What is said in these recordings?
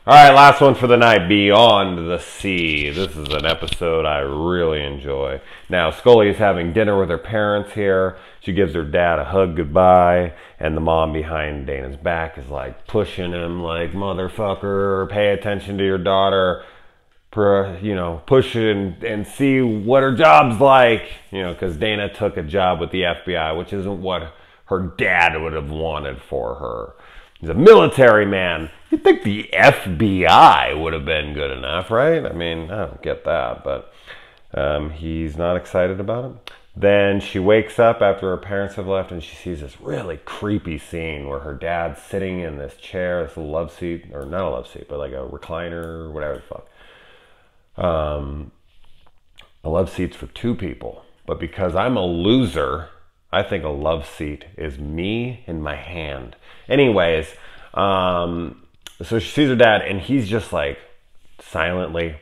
All right, last one for the night, Beyond the Sea. This is an episode I really enjoy. Now, Scully is having dinner with her parents here. She gives her dad a hug goodbye, and the mom behind Dana's back is like pushing him like, motherfucker, pay attention to your daughter. Push it and see what her job's like. Because Dana took a job with the FBI, which isn't what her dad would have wanted for her. He's a military man. You'd think the FBI would have been good enough, right? I mean, I don't get that, but he's not excited about it. Then she wakes up after her parents have left, and she sees this really creepy scene where her dad's sitting in this chair, this love seat, or not a love seat, but like a recliner, or whatever the fuck. A love seat's for two people, but because I'm a loser, I think a love seat is me in my hand. Anyways, so she sees her dad, and he's just like silently.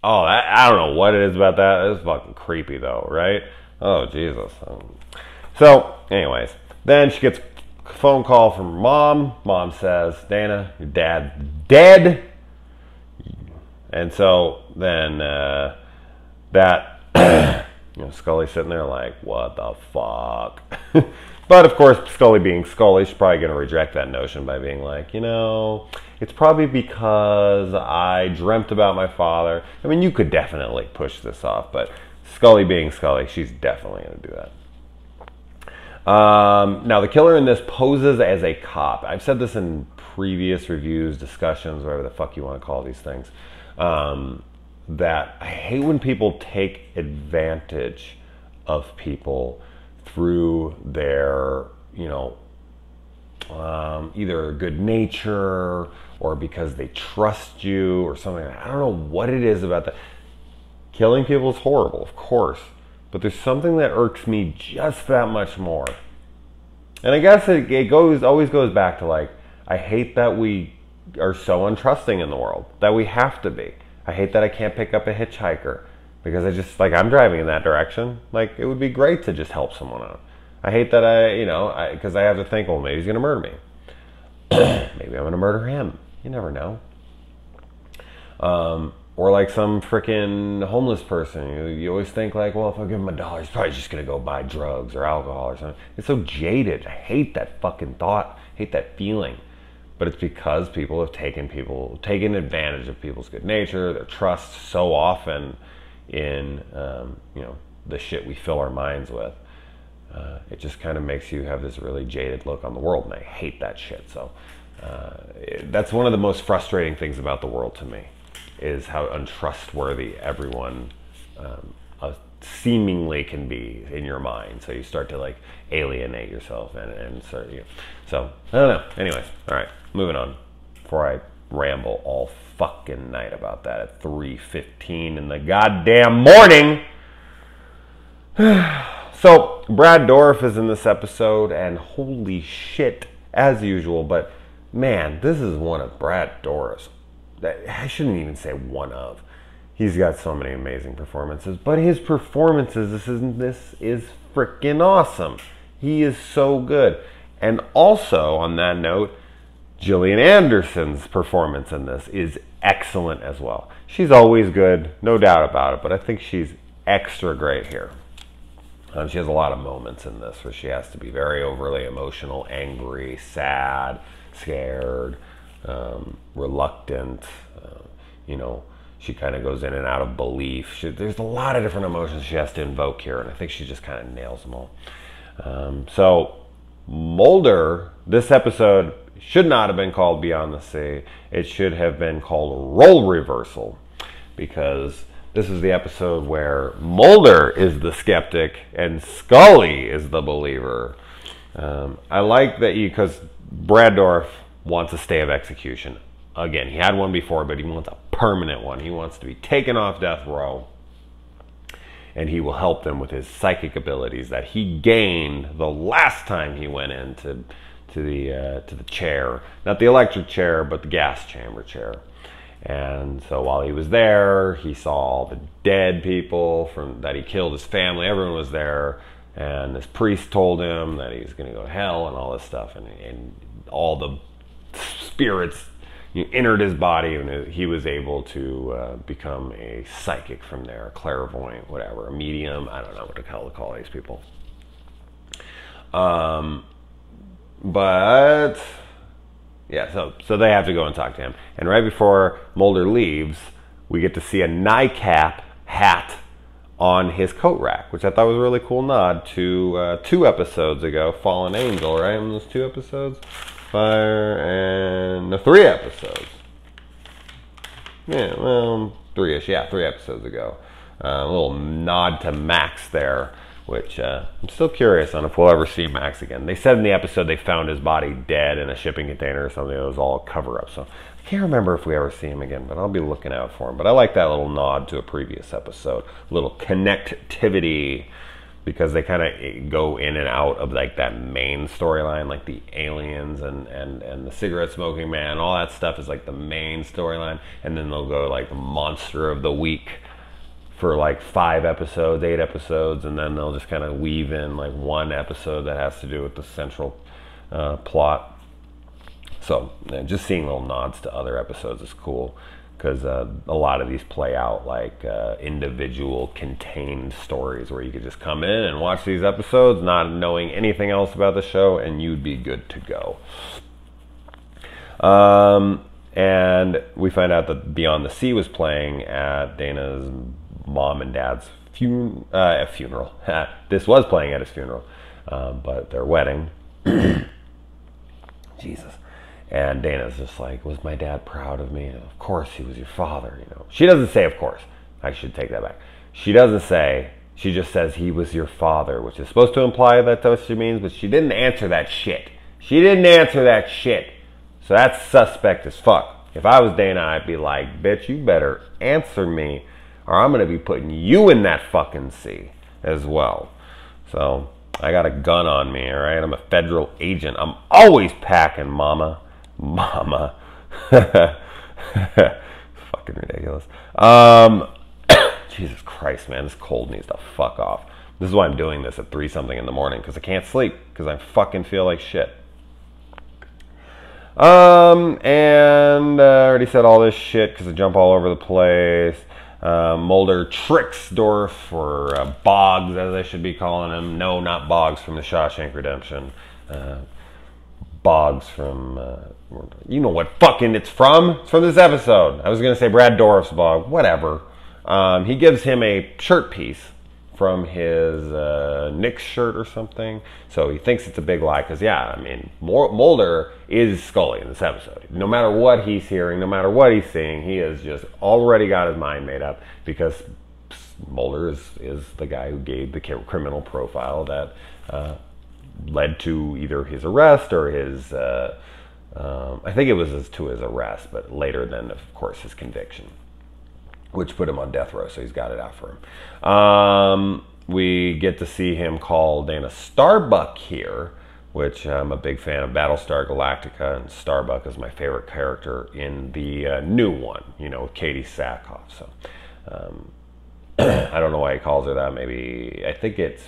Oh, I don't know what it is about that. It's fucking creepy though, right? Oh, Jesus. So, anyways, then she gets a phone call from her mom. Mom says, Dana, your dad's dead. And so then Scully's sitting there like, what the fuck? But of course, Scully being Scully, she's probably going to reject that notion by being like, it's probably because I dreamt about my father. I mean, you could definitely push this off, but Scully being Scully, she's definitely going to do that. Now, the killer in this poses as a cop. I've said this in previous reviews, discussions, whatever the fuck you want to call these things, that I hate when people take advantage of people through their, either good nature or because they trust you or something. I don't know what it is about that. Killing people is horrible, of course, but there's something that irks me just that much more. And I guess it always goes back to like, I hate that we are so untrusting in the world, that we have to be. I hate that I can't pick up a hitchhiker because I just, like, I'm driving in that direction. Like, it would be great to just help someone out. I hate that because I have to think, well, maybe he's going to murder me. Maybe I'm going to murder him. You never know. Or like some freaking homeless person. You always think like, well, if I give him $1, he's probably just going to go buy drugs or alcohol or something. It's so jaded. I hate that fucking thought. I hate that feeling. But it's because people have taken advantage of people's good nature, their trust so often in, the shit we fill our minds with. It just kind of makes you have this really jaded look on the world, and I hate that shit. So that's one of the most frustrating things about the world to me, is how untrustworthy everyone seemingly can be in your mind. So you start to like alienate yourself and start. So I don't know. Anyways, all right, moving on. Before I ramble all fucking night about that at 3:15 in the goddamn morning. So Brad Dourif is in this episode, and holy shit, as usual. But man, this is one of Brad Dourif's. I shouldn't even say one of. He's got so many amazing performances, but his performances, this is freaking awesome. He is so good. And also, on that note, Gillian Anderson's performance in this is excellent as well. She's always good, no doubt about it, but I think she's extra great here. She has a lot of moments in this where she has to be very overly emotional, angry, sad, scared, reluctant, she kind of goes in and out of belief. There's a lot of different emotions she has to invoke here, and I think she just kind of nails them all. So Mulder, this episode should not have been called Beyond the Sea. It should have been called Role Reversal, because this is the episode where Mulder is the skeptic and Scully is the believer. I like that because Brad Dourif wants a stay of execution. Again, he had one before, but he wants a permanent one. He wants to be taken off death row, and he will help them with his psychic abilities that he gained the last time he went into the chair, not the electric chair, but the gas chamber chair. And so while he was there, he saw all the dead people that he killed, his family. Everyone was there, and this priest told him that he was going to go to hell and all this stuff, and all the spirits entered his body, and he was able to become a psychic from there, a clairvoyant, whatever, a medium. I don't know what the hell to call these people. But yeah, so they have to go and talk to him. And right before Mulder leaves, we get to see a NICAP hat on his coat rack, which I thought was a really cool nod to 2 episodes ago, Fallen Angel, right? In those 2 episodes? 3 episodes. Yeah, well, 3-ish. Yeah, 3 episodes ago. A little nod to Max there, which I'm still curious on if we'll ever see Max again. They said in the episode they found his body dead in a shipping container or something. It was all a cover-up, so I can't remember if we ever see him again, but I'll be looking out for him. But I like that little nod to a previous episode, a little connectivity, because they kind of go in and out of like that main storyline, like the aliens and the cigarette smoking man, all that stuff is like the main storyline, and then they'll go like the monster of the week for like 5 episodes, 8 episodes, and then they'll just kind of weave in like 1 episode that has to do with the central plot. So just seeing little nods to other episodes is cool, because a lot of these play out like individual contained stories where you could just come in and watch these episodes not knowing anything else about the show, and you'd be good to go. And we find out that Beyond the Sea was playing at Dana's mom and dad's funeral. This was playing at his funeral, but their wedding. Jesus. And Dana's just like, was my dad proud of me? Of course he was your father, you know. She doesn't say of course. I should take that back. She doesn't say, she just says he was your father, which is supposed to imply that's what she means, but she didn't answer that shit. She didn't answer that shit. So that's suspect as fuck. If I was Dana, I'd be like, bitch, you better answer me, or I'm going to be putting you in that fucking sea as well. So I got a gun on me, all right? I'm a federal agent. I'm always packing, mama. Mama. Fucking ridiculous. Jesus Christ, man. This cold needs to fuck off. This is why I'm doing this at 3-something in the morning, because I can't sleep, because I fucking feel like shit. And I already said all this shit because I jump all over the place. Mulder tricks Dourif, or Boggs, as I should be calling him. No, not Boggs from the Shawshank Redemption. Boggs from, you know what fucking it's from? It's from this episode. I was going to say Brad Dourif's Bog. Whatever. He gives him a shirt piece from his Knicks shirt or something. So he thinks it's a big lie because, yeah, I mean, Mulder is Scully in this episode. No matter what he's hearing, no matter what he's seeing, he has just already got his mind made up, because Mulder is the guy who gave the criminal profile that led to either his arrest or his, I think it was to his arrest, but later then, of course, his conviction, which put him on death row, so he's got it out for him. We get to see him call Dana Starbuck here, which I'm a big fan of Battlestar Galactica, and Starbuck is my favorite character in the new one, you know, with Katie Sackhoff. So I don't know why he calls her that. Maybe, I think it's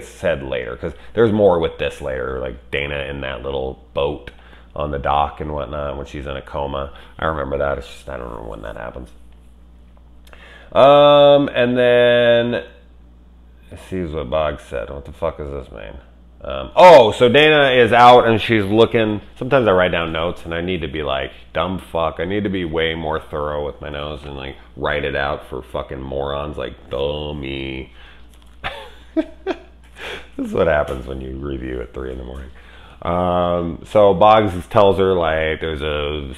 said later, because there's more with this later, like Dana in that little boat on the dock and whatnot when she's in a coma. I remember that. It's just I don't know when that happens. And then let's see what Boggs said. What the fuck is this, man? So Dana is out and she's looking. Sometimes I write down notes and I need to be like, dumb fuck. I need to be way more thorough with my notes and like write it out for fucking morons like dummy. This is what happens when you review at 3 in the morning. So Boggs tells her like there's a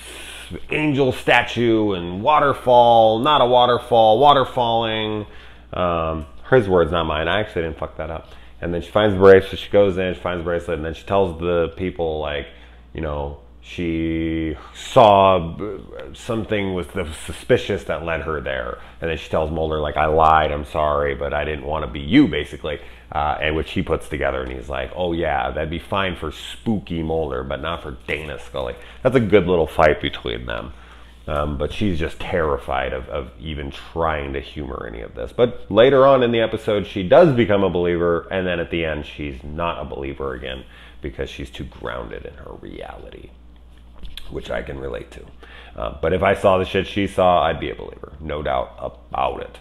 angel statue and waterfall, not a waterfall, water falling. His words, not mine. I actually didn't fuck that up. And then she finds the bracelet. She goes in, she finds the bracelet, and then she tells the people like, you know, she saw something was suspicious that led her there. And then she tells Mulder like, I lied, I'm sorry, but I didn't want to be you, basically. And which he puts together, and he's like, oh yeah, that'd be fine for spooky Mulder, but not for Dana Scully. That's a good little fight between them. But she's just terrified of even trying to humor any of this. But later on in the episode, she does become a believer, and then at the end, she's not a believer again because she's too grounded in her reality. which I can relate to. But if I saw the shit she saw, I'd be a believer, no doubt about it.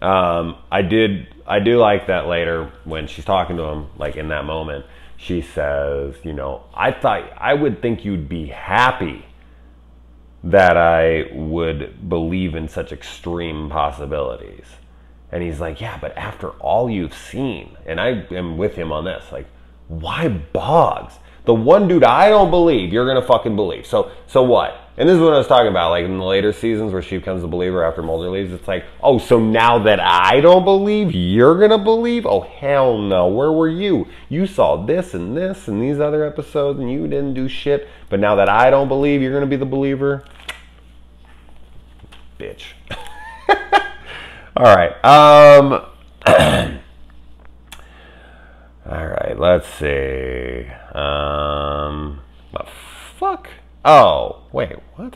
I do like that later when she's talking to him, like in that moment, she says, you know, I would think you'd be happy that I would believe in such extreme possibilities. And he's like, yeah, but after all you've seen, and I am with him on this, like, why Boggs? The one dude I don't believe, you're gonna fucking believe. So what? And this is what I was talking about, like in the later seasons where she becomes a believer after Mulder leaves. It's like, oh, so now that I don't believe, you're gonna believe? Oh, hell no. Where were you? You saw this and these other episodes and you didn't do shit. But now that I don't believe, you're gonna be the believer? Bitch. All right. All right, let's see. The fuck? Oh, wait, what?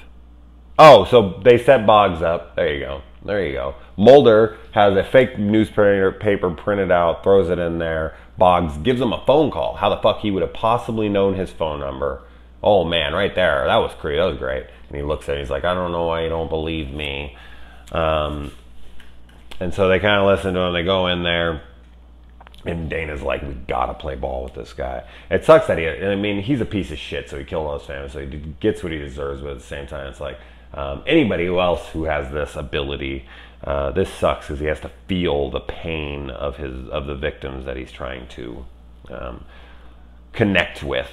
Oh, so they set Boggs up. There you go. There you go. Mulder has a fake newspaper printed out, throws it in there. Boggs gives him a phone call. How the fuck he would have possibly known his phone number? Oh, man, right there. That was great. That was great. And he looks at it. He's like, I don't know why you don't believe me. And so they kind of listen to him. They go in there. And Dana's like, we gotta play ball with this guy. It sucks that he's a piece of shit, so he killed all his family, so he gets what he deserves, but at the same time, it's like, anybody else who has this ability, this sucks because he has to feel the pain of the victims that he's trying to connect with.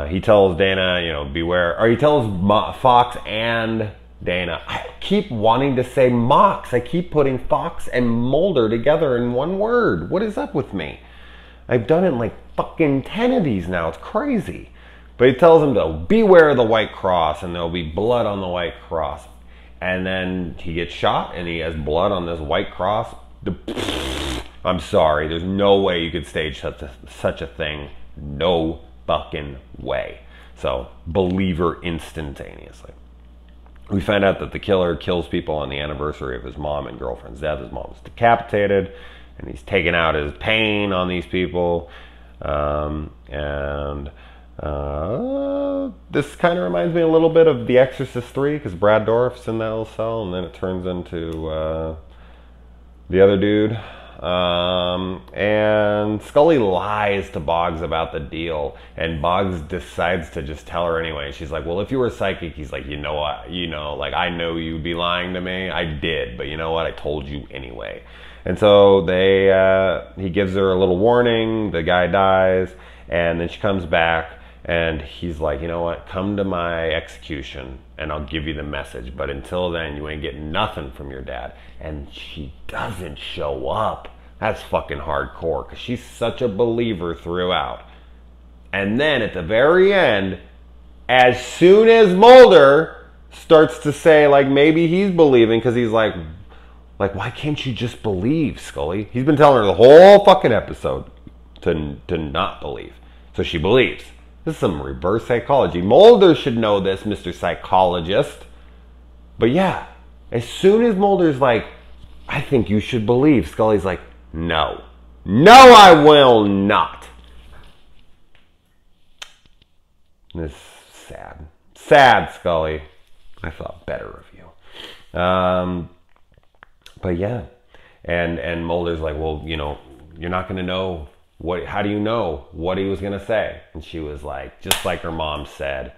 He tells Dana, you know, beware, or he tells Fox and Dana, I keep wanting to say Mox. I keep putting Fox and Mulder together in one word. What is up with me? I've done it in like fucking 10 of these now. It's crazy. But he tells him to beware the white cross and there'll be blood on the white cross. And then he gets shot and he has blood on this white cross. I'm sorry. There's no way you could stage such a thing. No fucking way. So, believer instantaneously. We find out that the killer kills people on the anniversary of his mom and girlfriend's death. His mom was decapitated, and he's taking out his pain on these people. This kind of reminds me a little bit of The Exorcist 3, because Brad Dourif's in that little cell, and then it turns into the other dude. And Scully lies to Boggs about the deal, and Boggs decides to just tell her anyway. She's like, well, if you were psychic, he's like, you know what, like, I know you'd be lying to me. I did, but you know what, I told you anyway. And so he gives her a little warning. The guy dies, and then she comes back, and he's like, you know what, come to my execution and I'll give you the message, but until then you ain't getting nothing from your dad. And she doesn't show up. That's fucking hardcore, because she's such a believer throughout. And then at the very end, as soon as Mulder starts to say, like, maybe he's believing, because he's like, why can't you just believe, Scully? He's been telling her the whole fucking episode to not believe. So she believes. This is some reverse psychology. Mulder should know this, Mr. Psychologist. But yeah, as soon as Mulder's like, I think you should believe, Scully's like, no. No, I will not. This is sad. Sad, Scully. I thought better of you. But yeah. And Mulder's like, well, you know, you're not going to know. How do you know what he was going to say? And she was like, just like her mom said,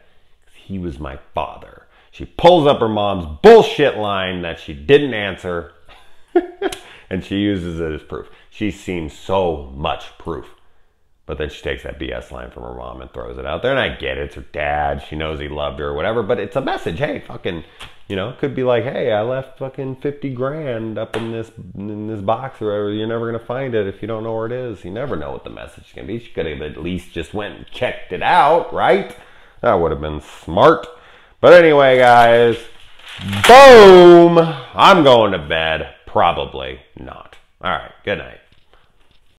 he was my father. She pulls up her mom's bullshit line that she didn't answer, and she uses it as proof. She's seen so much proof. But then she takes that BS line from her mom and throws it out there. And I get it. It's her dad. She knows he loved her or whatever. But it's a message. Hey, fucking, you know, it could be like, hey, I left fucking 50 grand up in this box or whatever. You're never going to find it if you don't know where it is. You never know what the message can be. She could have at least just went and checked it out, right? That would have been smart. But anyway, guys, boom. I'm going to bed. Probably not. All right. Good night.